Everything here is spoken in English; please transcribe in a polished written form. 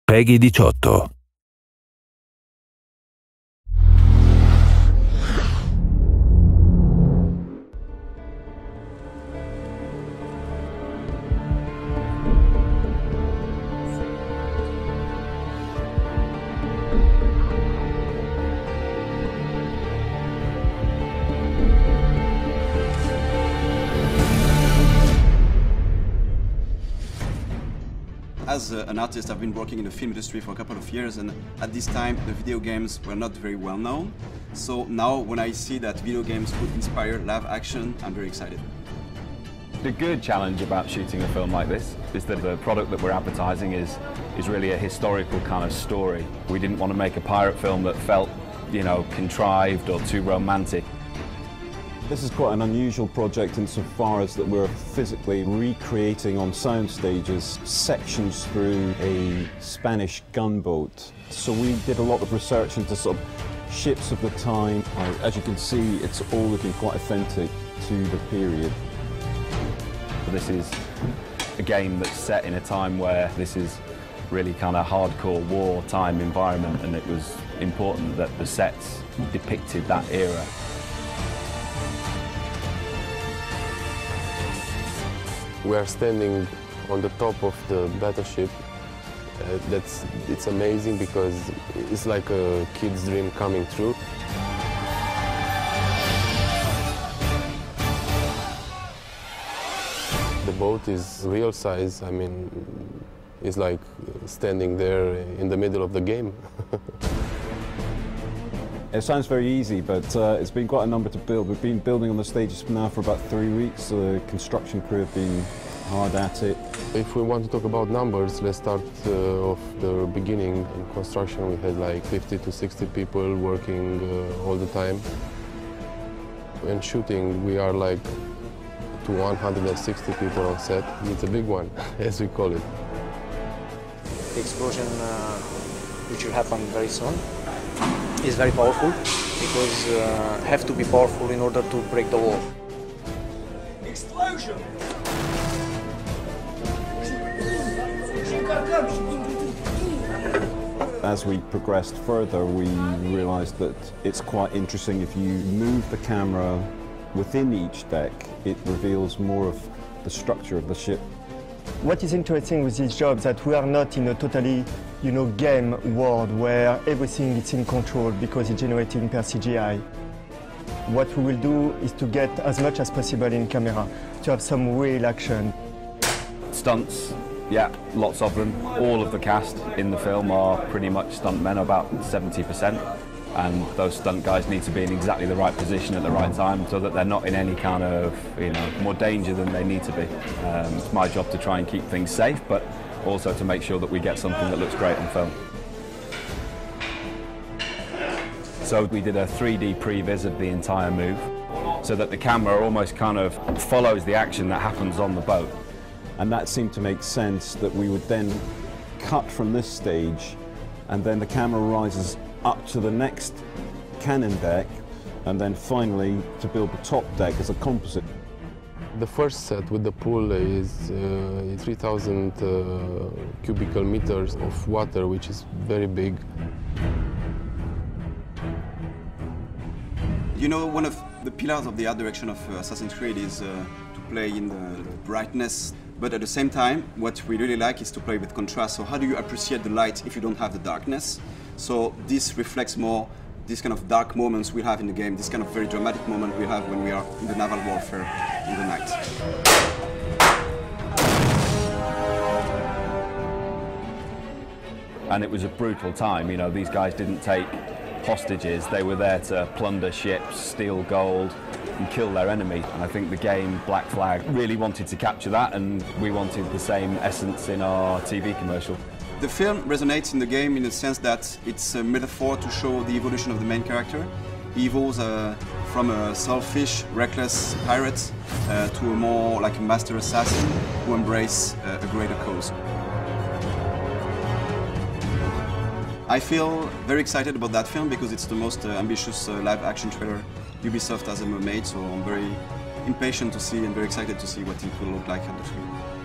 PEGI 18. As an artist, I've been working in the film industry for a couple of years, and at this time the video games were not very well known. So now when I see that video games could inspire live action, I'm very excited. The good challenge about shooting a film like this is that the product that we're advertising is really a historical kind of story. We didn't want to make a pirate film that felt, you know, contrived or too romantic. This is quite an unusual project insofar as that we're physically recreating on sound stages sections through a Spanish gunboat. So we did a lot of research into sort of ships of the time. As you can see, it's all looking quite authentic to the period. This is a game that's set in a time where this is really kind of hardcore wartime environment, and it was important that the sets depicted that era. We are standing on the top of the battleship. It's amazing because it's like a kid's dream coming true. The boat is real size. I mean, it's like standing there in the middle of the game. It sounds very easy, but it's been quite a number to build. We've been building on the stages now for about 3 weeks. The construction crew have been hard at it. If we want to talk about numbers, let's start off the beginning. In construction, we had like 50 to 60 people working all the time. In shooting, we are like to 160 people on set. It's a big one, as we call it. The explosion, which will happen very soon, is very powerful because have to be powerful in order to break the wall. Explosion! As we progressed further, we realized that it's quite interesting if you move the camera within each deck, it reveals more of the structure of the ship. What is interesting with this job is that we are not in a totally, game world where everything is in control because it's generated per CGI. What we will do is to get as much as possible in camera, to have some real action. Stunts, yeah, lots of them. All of the cast in the film are pretty much stuntmen, about 70%. And those stunt guys need to be in exactly the right position at the right time so that they're not in any kind of, more danger than they need to be. It's my job to try and keep things safe, but also to make sure that we get something that looks great on film. So we did a 3D previs of the entire move so that the camera almost kind of follows the action that happens on the boat. And that seemed to make sense that we would then cut from this stage and then the camera rises up to the next cannon deck and then finally to build the top deck as a composite. The first set with the pool is 3,000 cubical meters of water, which is very big. One of the pillars of the art direction of Assassin's Creed is to play in the brightness, but at the same time, what we really like is to play with contrast. So how do you appreciate the light if you don't have the darkness? So this reflects more this kind of dark moments we have in the game, this kind of very dramatic moment we have when we are in the naval warfare in the night. And it was a brutal time, these guys didn't take hostages, they were there to plunder ships, steal gold and kill their enemy. And I think the game Black Flag really wanted to capture that, and we wanted the same essence in our TV commercial. The film resonates in the game in the sense that it's a metaphor to show the evolution of the main character. He evolves from a selfish, reckless pirate to a more like a master assassin who embraces a greater cause. I feel very excited about that film because it's the most ambitious live-action trailer Ubisoft has ever made, so I'm very impatient to see and very excited to see what it will look like on the screen.